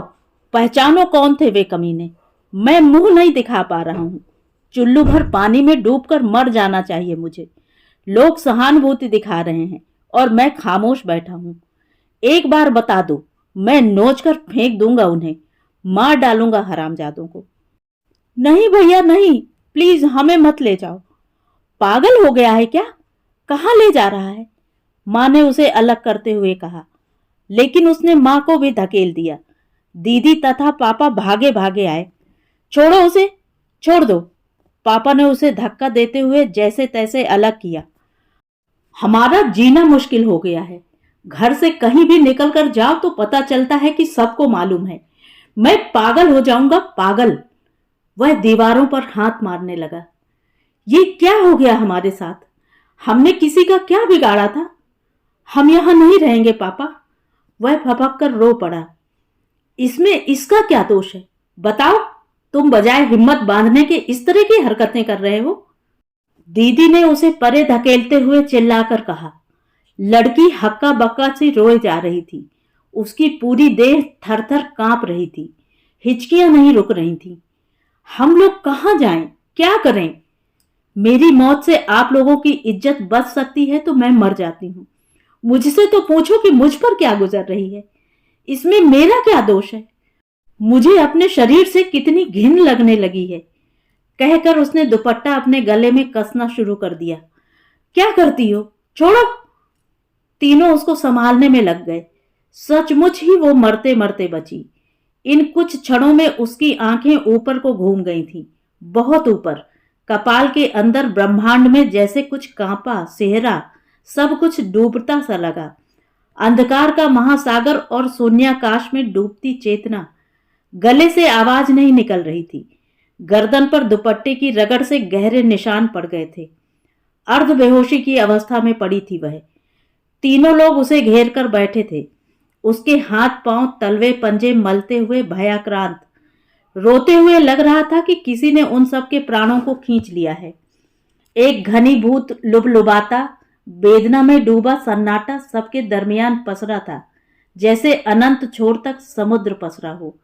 पहचानो कौन थे वे कमीने। मैं मुंह नहीं दिखा पा रहा हूं। चुल्लू भर पानी में डूबकर मर जाना चाहिए मुझे। लोग सहानुभूति दिखा रहे हैं और मैं खामोश बैठा हूं। एक बार बता दो, मैं नोच कर फेंक दूंगा उन्हें, मार डालूंगा हरामजादों को। नहीं भैया नहीं, प्लीज हमें मत ले जाओ। पागल हो गया है क्या? कहाँ ले जा रहा है? मां ने उसे अलग करते हुए कहा, लेकिन उसने मां को भी धकेल दिया। दीदी तथा पापा भागे भागे आए। छोड़ो उसे, छोड़ दो। पापा ने उसे धक्का देते हुए जैसे तैसे अलग किया। हमारा जीना मुश्किल हो गया है। घर से कहीं भी निकल कर जाओ तो पता चलता है कि सबको मालूम है। मैं पागल हो जाऊंगा, पागल। वह दीवारों पर हाथ मारने लगा। ये क्या हो गया हमारे साथ? हमने किसी का क्या बिगाड़ा था? हम यहां नहीं रहेंगे पापा। वह फपक कर रो पड़ा। इसमें इसका क्या दोष है? बताओ। तुम बजाय हिम्मत बांधने के इस तरह की हरकतें कर रहे हो। दीदी ने उसे परे धकेलते हुए चिल्लाकर कहा। लड़की हक्का बक्का सी रोए जा रही थी। उसकी पूरी देह थर थर कांप रही थी। हिचकियां नहीं रुक रही थी। हम लोग कहां जाएं? क्या करें? मेरी मौत से आप लोगों की इज्जत बच सकती है तो मैं मर जाती हूँ। मुझसे तो पूछो कि मुझ पर क्या गुजर रही है, इसमें मेरा क्या दोष है? मुझे अपने शरीर से कितनी घिन लगने लगी है। कहकर उसने दुपट्टा अपने गले में कसना शुरू कर दिया। क्या करती हो, छोड़ो। तीनों उसको संभालने में लग गए। सचमुच ही वो मरते मरते बची। इन कुछ क्षणों में उसकी आंखें ऊपर को घूम गई थीं, बहुत ऊपर। कपाल के अंदर ब्रह्मांड में जैसे कुछ कांपा, सेहरा, सब कुछ डूबता सा लगा। अंधकार का महासागर और शून्याकाश में डूबती चेतना। गले से आवाज नहीं निकल रही थी। गर्दन पर दुपट्टे की रगड़ से गहरे निशान पड़ गए थे। अर्ध बेहोशी की अवस्था में पड़ी थी वह। तीनों लोग उसे घेर कर बैठे थे, उसके हाथ पांव तलवे पंजे मलते हुए भयाक्रांत। रोते हुए लग रहा था कि किसी ने उन सब के प्राणों को खींच लिया है। एक घनीभूत लुबलुबाता, वेदना में डूबा सन्नाटा सबके दरमियान पसरा था, जैसे अनंत छोर तक समुद्र पसरा हो,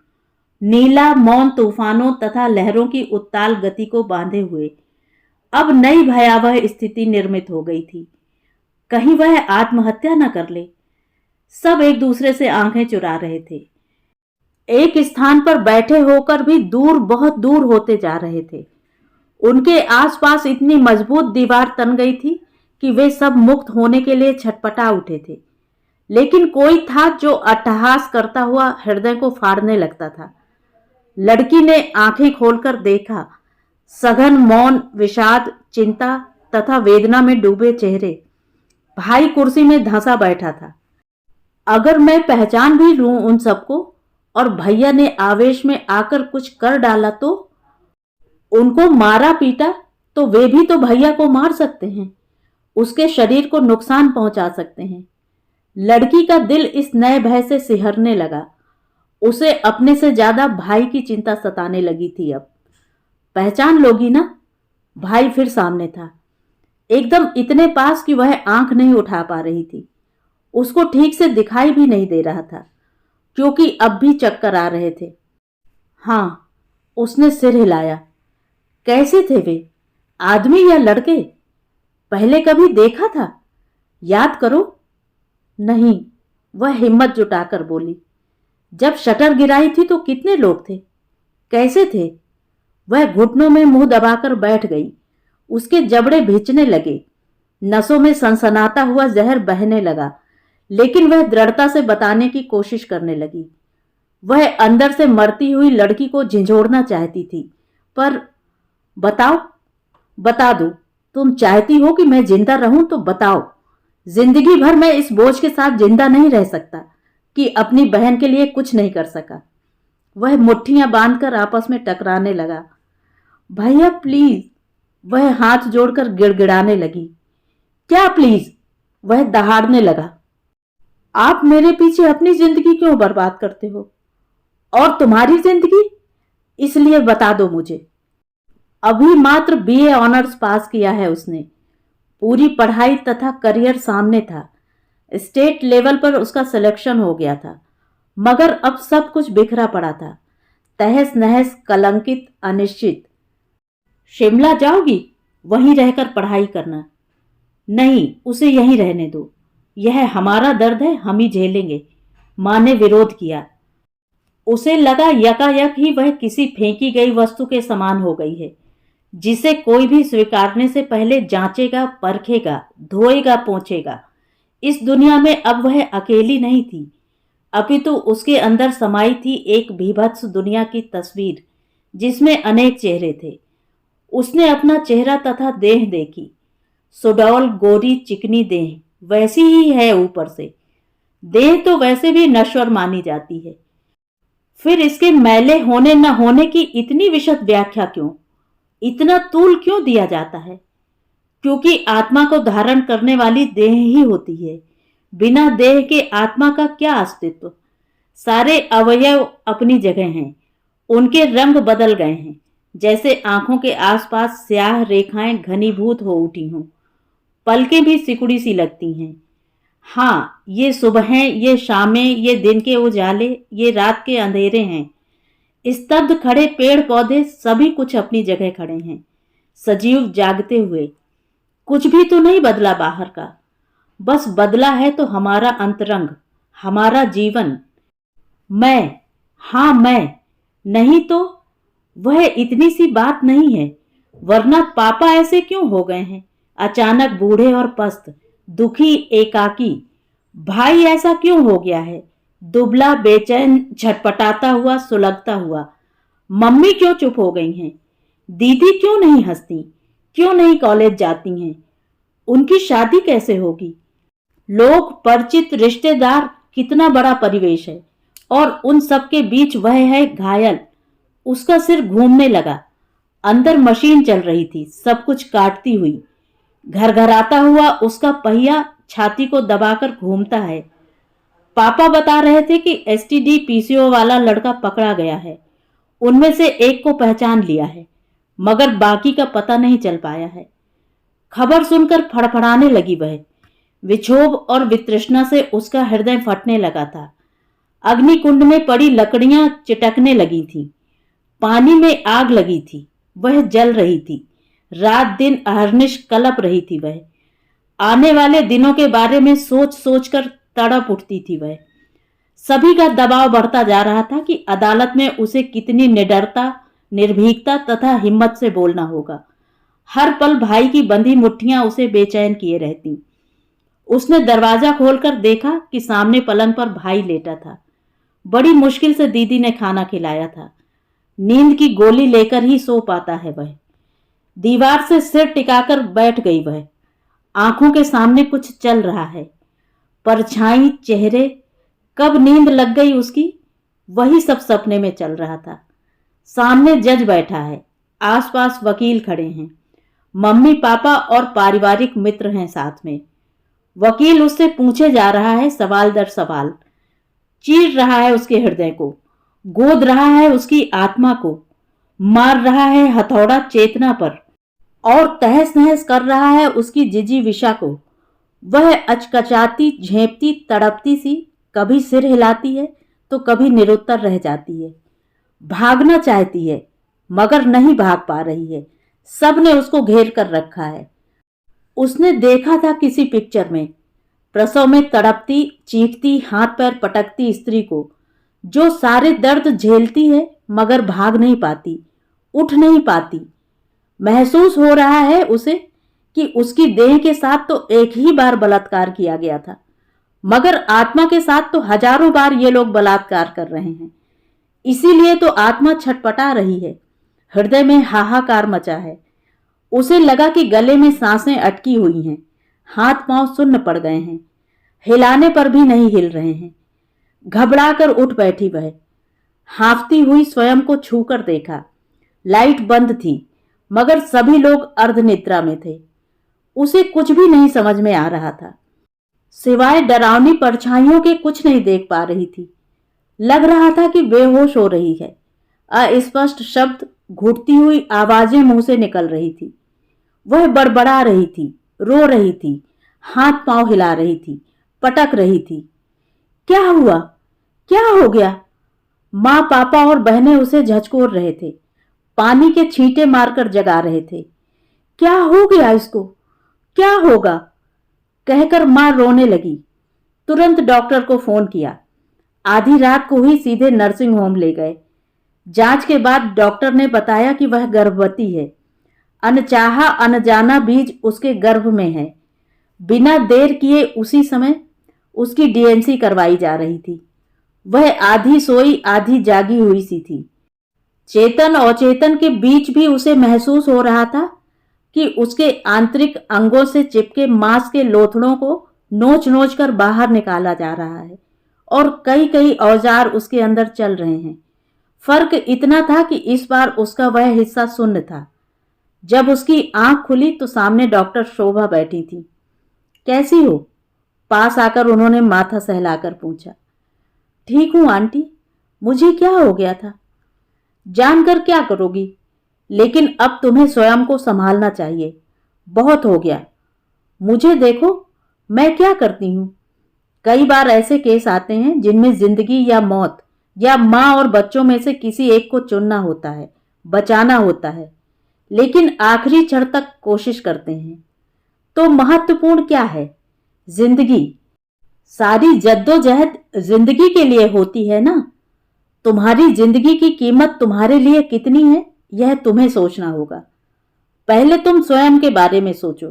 नीला मौन तूफानों तथा लहरों की उत्ताल गति को बांधे हुए। अब नई भयावह स्थिति निर्मित हो गई थी। कहीं वह आत्महत्या न कर ले। सब एक दूसरे से आंखें चुरा रहे थे। एक स्थान पर बैठे होकर भी दूर, बहुत दूर होते जा रहे थे। उनके आसपास इतनी मजबूत दीवार तन गई थी कि वे सब मुक्त होने के लिए छटपटा उठे थे। लेकिन कोई था जो अट्टहास करता हुआ हृदय को फाड़ने लगता था। लड़की ने आंखें खोलकर देखा। सघन मौन, विषाद, चिंता तथा वेदना में डूबे चेहरे। भाई कुर्सी में धंसा बैठा था। अगर मैं पहचान भी लूं उन सबको और भैया ने आवेश में आकर कुछ कर डाला तो, उनको मारा पीटा तो वे भी तो भैया को मार सकते हैं, उसके शरीर को नुकसान पहुंचा सकते हैं। लड़की का दिल इस नए भय से सिहरने लगा। उसे अपने से ज्यादा भाई की चिंता सताने लगी थी। अब पहचान लोगी ना? भाई फिर सामने था, एकदम इतने पास कि वह आंख नहीं उठा पा रही थी। उसको ठीक से दिखाई भी नहीं दे रहा था, क्योंकि अब भी चक्कर आ रहे थे। हाँ, उसने सिर हिलाया। कैसे थे वे? आदमी या लड़के? पहले कभी देखा था? याद करो। नहीं, वह हिम्मत जुटाकर बोली। जब शटर गिराई थी तो कितने लोग थे? कैसे थे? वह घुटनों में मुंह दबाकर बैठ गई। उसके जबड़े भिंचने लगे। नसों में सनसनाता हुआ जहर बहने लगा, लेकिन वह दृढ़ता से बताने की कोशिश करने लगी। वह अंदर से मरती हुई लड़की को झिंझोड़ना चाहती थी, पर बताओ, बता दो। तुम चाहती हो कि मैं जिंदा रहूं तो बताओ। जिंदगी भर मैं इस बोझ के साथ जिंदा नहीं रह सकता कि अपनी बहन के लिए कुछ नहीं कर सका। वह मुट्ठियां बांधकर आपस में टकराने लगा। भैया प्लीज, वह हाथ जोड़कर गिड़गिड़ाने लगी। क्या प्लीज? वह दहाड़ने लगा। आप मेरे पीछे अपनी जिंदगी क्यों बर्बाद करते हो? और तुम्हारी जिंदगी? इसलिए बता दो मुझे। अभी मात्र बीए ऑनर्स पास किया है उसने। पूरी पढ़ाई तथा करियर सामने था। स्टेट लेवल पर उसका सिलेक्शन हो गया था, मगर अब सब कुछ बिखरा पड़ा था, तहस नहस, कलंकित, अनिश्चित। शिमला जाओगी? वहीं रहकर पढ़ाई करना। नहीं, उसे यहीं रहने दो। यह हमारा दर्द है, हम ही झेलेंगे। मां ने विरोध किया। उसे लगा यकायक ही वह किसी फेंकी गई वस्तु के समान हो गई है, जिसे कोई भी स्वीकारने से पहले जांचेगा, परखेगा, धोएगा, पोंछेगा। इस दुनिया में अब वह अकेली नहीं थी, अपितु उसके अंदर समाई थी एक भीभत्स दुनिया की तस्वीर, जिसमें अनेक चेहरे थे। उसने अपना चेहरा तथा देह देखी। सुडौल, गोरी, चिकनी देह, वैसी ही है ऊपर से। देह तो वैसे भी नश्वर मानी जाती है, फिर इसके मैले होने न होने की इतनी विशद व्याख्या क्यों? इतना तूल क्यों दिया जाता है? क्योंकि आत्मा को धारण करने वाली देह ही होती है। बिना देह के आत्मा का क्या अस्तित्व? सारे अवयव अपनी जगह हैं, उनके रंग बदल गए हैं, जैसे आंखों के आसपास स्याह रेखाएं घनीभूत हो उठी हों। पलकें भी सिकुड़ी सी लगती हैं। हाँ, ये सुबहें, ये शामें, ये दिन के उजाले, ये रात के अंधेरे हैं। स्तब्ध खड़े पेड़ पौधे, सभी कुछ अपनी जगह खड़े हैं। सजीव जागते हुए। कुछ भी तो नहीं बदला बाहर का, बस बदला है तो हमारा अंतरंग, हमारा जीवन। मैं, हाँ मैं, नहीं तो वह इतनी सी बात नहीं है। वरना पापा ऐसे क्यों हो गए हैं, अचानक बूढ़े और पस्त, दुखी, एकाकी। भाई ऐसा क्यों हो गया है, दुबला, बेचैन, छटपटाता हुआ, सुलगता हुआ। मम्मी क्यों चुप हो गई हैं, दीदी क्यों नहीं हंसती, क्यों नहीं कॉलेज जाती हैं, उनकी शादी कैसे होगी। लोग, परिचित, रिश्तेदार, कितना बड़ा परिवेश है, और उन सब के बीच वह है घायल। उसका सिर घूमने लगा। अंदर मशीन चल रही थी, सब कुछ काटती हुई। घर घर आता हुआ उसका पहिया छाती को दबाकर घूमता है। पापा बता रहे थे कि एसटीडी पीसीओ वाला लड़का पकड़ा गया है। उनमें से एक को पहचान लिया है, मगर बाकी का पता नहीं चल पाया है। खबर सुनकर फड़फड़ाने लगी वह। विक्षोभ और वितृष्णा से उसका हृदय फटने लगा था। अग्निकुंड में पड़ी लकड़ियां चिटकने लगी थी, पानी में आग लगी थी, वह जल रही थी। रात दिन अहर्निश कलप रही थी वह। आने वाले दिनों के बारे में सोच सोचकर तड़प उठती थी वह। सभी का दबाव बढ़ता जा रहा था कि अदालत में उसे कितनी निडरता, निर्भीकता तथा हिम्मत से बोलना होगा। हर पल भाई की बंधी मुट्ठियां उसे बेचैन किए रहती। उसने दरवाजा खोलकर देखा कि सामने पलंग पर भाई लेटा था। बड़ी मुश्किल से दीदी ने खाना खिलाया था। नींद की गोली लेकर ही सो पाता है वह। दीवार से सिर टिकाकर बैठ गई वह। आंखों के सामने कुछ चल रहा है, परछाई, चेहरे। कब नींद लग गई उसकी, वही सब सपने में चल रहा था। सामने जज बैठा है, आसपास वकील खड़े हैं, मम्मी पापा और पारिवारिक मित्र हैं साथ में। वकील उससे पूछे जा रहा है सवाल दर सवाल, चीर रहा है उसके हृदय को, गोद रहा है उसकी आत्मा को, मार रहा है हथौड़ा चेतना पर, और तहस नहस कर रहा है उसकी जिजीविषा को। वह अचकचाती, झेंपती, तड़पती सी, कभी सिर हिलाती है तो कभी निरुत्तर रह जाती है। भागना चाहती है मगर नहीं भाग पा रही है। सब ने उसको घेर कर रखा है। उसने देखा था किसी पिक्चर में, प्रसव में तड़पती, चीखती, हाथ पैर पटकती स्त्री को, जो सारे दर्द झेलती है मगर भाग नहीं पाती, उठ नहीं पाती। महसूस हो रहा है उसे कि उसकी देह के साथ तो एक ही बार बलात्कार किया गया था, मगर आत्मा के साथ तो हजारों बार ये लोग बलात्कार कर रहे हैं। इसीलिए तो आत्मा छटपटा रही है, हृदय में हाहाकार मचा है। उसे लगा कि गले में सांसें अटकी हुई हैं, हाथ पांव सुन्न पड़ गए हैं, हिलाने पर भी नहीं हिल रहे हैं। घबराकर उठ बैठी वह। हांफती हुई स्वयं को छूकर देखा। लाइट बंद थी, मगर सभी लोग अर्धनिद्रा में थे। उसे कुछ भी नहीं समझ में आ रहा था, सिवाय डरावनी परछाइयों के कुछ नहीं देख पा रही थी। लग रहा था कि बेहोश हो रही है। अस्पष्ट शब्द, घुटती हुई आवाजें मुंह से निकल रही थी। वह बड़बड़ा रही थी, रो रही थी, हाथ पांव हिला रही थी, पटक रही थी। क्या हुआ, क्या हो गया? माँ, पापा और बहनें उसे झकझोर रहे थे, पानी के छींटे मारकर जगा रहे थे। क्या हो गया इसको, क्या होगा? कहकर माँ रोने लगी। तुरंत डॉक्टर को फोन किया। आधी रात को ही सीधे नर्सिंग होम ले गए। जांच के बाद डॉक्टर ने बताया कि वह गर्भवती है। अनचाहा अनजाना बीज उसके गर्भ में है। बिना देर किए उसी समय उसकी डीएनसी करवाई जा रही थी। वह आधी सोई आधी जागी हुई सी थी। चेतन अचेतन के बीच भी उसे महसूस हो रहा था कि उसके आंतरिक अंगों से चिपके मांस के लोथड़ों को नोच नोच कर बाहर निकाला जा रहा है, और कई कई औजार उसके अंदर चल रहे हैं। फर्क इतना था कि इस बार उसका वह हिस्सा शून्य था। जब उसकी आंख खुली तो सामने डॉक्टर शोभा बैठी थी। कैसी हो? पास आकर उन्होंने माथा सहलाकर पूछा। ठीक हूं आंटी, मुझे क्या हो गया था? जानकर क्या करोगी, लेकिन अब तुम्हें स्वयं को संभालना चाहिए। बहुत हो गया। मुझे देखो, मैं क्या करती हूं। कई बार ऐसे केस आते हैं जिनमें जिंदगी या मौत, या मां और बच्चों में से किसी एक को चुनना होता है, बचाना होता है। लेकिन आखिरी क्षण तक कोशिश करते हैं। तो महत्वपूर्ण क्या है? जिंदगी। सारी जद्दोजहद जिंदगी के लिए होती है ना। तुम्हारी जिंदगी की कीमत तुम्हारे लिए कितनी है, यह तुम्हें सोचना होगा। पहले तुम स्वयं के बारे में सोचो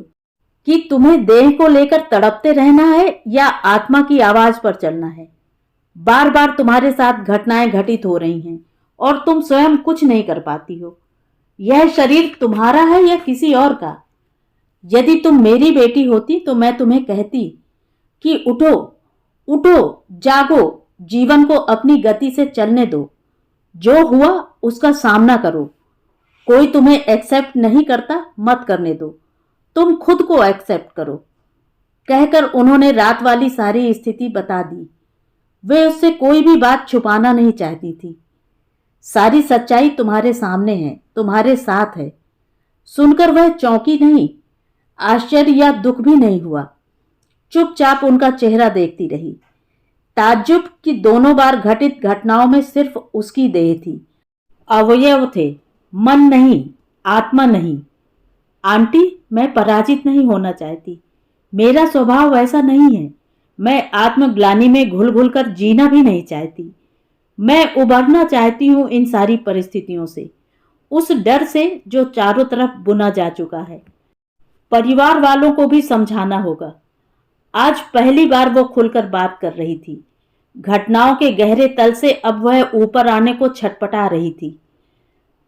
कि तुम्हें देह को लेकर तड़पते रहना है या आत्मा की आवाज पर चलना है। बार बार तुम्हारे साथ घटनाएं घटित हो रही हैं और तुम स्वयं कुछ नहीं कर पाती हो। यह शरीर तुम्हारा है या किसी और का? यदि तुम मेरी बेटी होती तो मैं तुम्हें कहती कि उठो उठो, जागो, जीवन को अपनी गति से चलने दो। जो हुआ उसका सामना करो। कोई तुम्हें एक्सेप्ट नहीं करता, मत करने दो, तुम खुद को एक्सेप्ट करो। कहकर उन्होंने रात वाली सारी स्थिति बता दी। वे उससे कोई भी बात छुपाना नहीं चाहती थी। सारी सच्चाई तुम्हारे सामने है, तुम्हारे साथ है। सुनकर वह चौंकी नहीं, आश्चर्य या दुख भी नहीं हुआ। चुपचाप उनका चेहरा देखती रही। ताज्जुब कि दोनों बार घटित घटनाओं में सिर्फ उसकी देह थी, अवयव थे, मन नहीं, आत्मा नहीं। आंटी, मैं पराजित नहीं होना चाहती। मेरा स्वभाव ऐसा नहीं है। मैं आत्मग्लानि में घुल घुल कर जीना भी नहीं चाहती। मैं उबरना चाहती हूं इन सारी परिस्थितियों से, उस डर से जो चारों तरफ बुना जा चुका है। परिवार वालों को भी समझाना होगा। आज पहली बार वो खुलकर बात कर रही थी। घटनाओं के गहरे तल से अब वह ऊपर आने को छटपटा रही थी।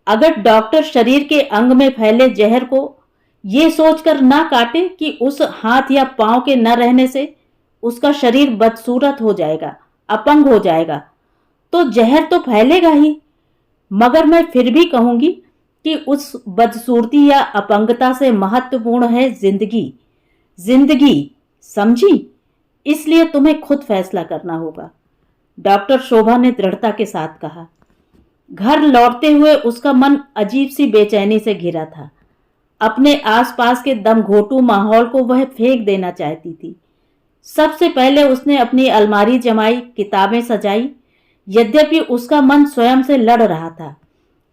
अगर डॉक्टर शरीर के अंग में फैले जहर को ये सोचकर ना काटे कि उस हाथ या पांव के न रहने से उसका शरीर बदसूरत हो जाएगा, अपंग हो जाएगा, तो जहर तो फैलेगा ही। मगर मैं फिर भी कहूंगी कि उस बदसूरती या अपंगता से महत्वपूर्ण है जिंदगी। जिंदगी, समझी? इसलिए तुम्हें खुद फैसला करना होगा, डॉक्टर शोभा ने दृढ़ता के साथ कहा। घर लौटते हुए उसका मन अजीब सी बेचैनी से घिरा था। अपने आसपास के दम घोटू माहौल को वह फेंक देना चाहती थी। सबसे पहले उसने अपनी अलमारी जमाई, किताबें सजाई। यद्यपि उसका मन स्वयं से लड़ रहा था,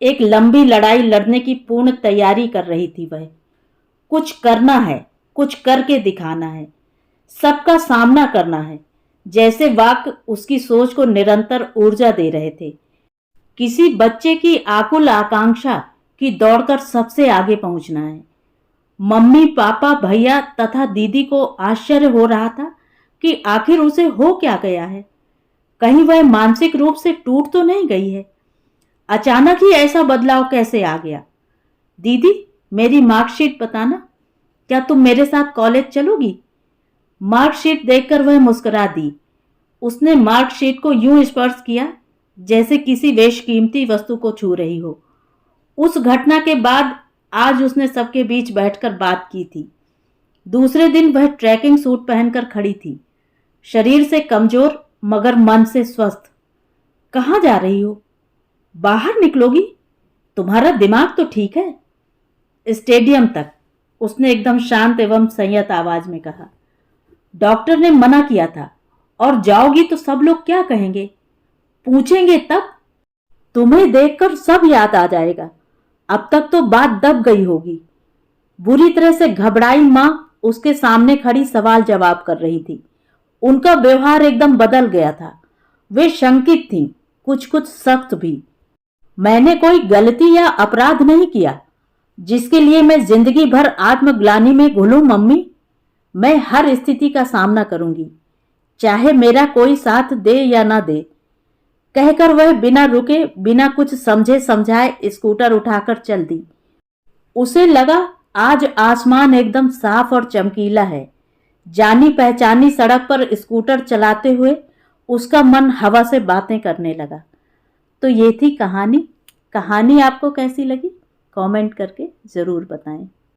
एक लंबी लड़ाई लड़ने की पूर्ण तैयारी कर रही थी वह। कुछ करना है, कुछ करके दिखाना है, सबका सामना करना है। जैसे वाक्य उसकी सोच को निरंतर ऊर्जा दे रहे थे। किसी बच्चे की आकुल आकांक्षा कि दौड़कर सबसे आगे पहुंचना है। मम्मी, पापा, भैया तथा दीदी को आश्चर्य हो रहा था कि आखिर उसे हो क्या गया है। कहीं वह मानसिक रूप से टूट तो नहीं गई है? अचानक ही ऐसा बदलाव कैसे आ गया? दीदी, मेरी मार्कशीट बताना, क्या तुम मेरे साथ कॉलेज चलोगी? मार्कशीट देखकर वह मुस्कुरा दी। उसने मार्कशीट को यूं स्पर्श किया जैसे किसी बेशकीमती वस्तु को छू रही हो। उस घटना के बाद आज उसने सबके बीच बैठकर बात की थी। दूसरे दिन वह ट्रैकिंग सूट पहनकर खड़ी थी, शरीर से कमजोर मगर मन से स्वस्थ। कहाँ जा रही हो? बाहर निकलोगी? तुम्हारा दिमाग तो ठीक है? स्टेडियम तक, उसने एकदम शांत एवं संयत आवाज में कहा। डॉक्टर ने मना किया था, और जाओगी तो सब लोग क्या कहेंगे? पूछेंगे तब। तुम्हें देखकर सब याद आ जाएगा। अब तक तो बात दब गई होगी। बुरी तरह से घबराई मां उसके सामने खड़ी सवाल जवाब कर रही थी। उनका व्यवहार एकदम बदल गया था। वे शंकित थीं, कुछ कुछ सख्त भी। मैंने कोई गलती या अपराध नहीं किया जिसके लिए मैं जिंदगी भर आत्मग्लानि में घुलूं मम्मी। मैं हर स्थिति का सामना करूंगी, चाहे मेरा कोई साथ दे या ना दे। कहकर वह बिना रुके, बिना कुछ समझे समझाए स्कूटर उठाकर चल दी। उसे लगा आज आसमान एकदम साफ और चमकीला है। जानी पहचानी सड़क पर स्कूटर चलाते हुए उसका मन हवा से बातें करने लगा। तो ये थी कहानी। कहानी आपको कैसी लगी? कमेंट करके ज़रूर बताएं।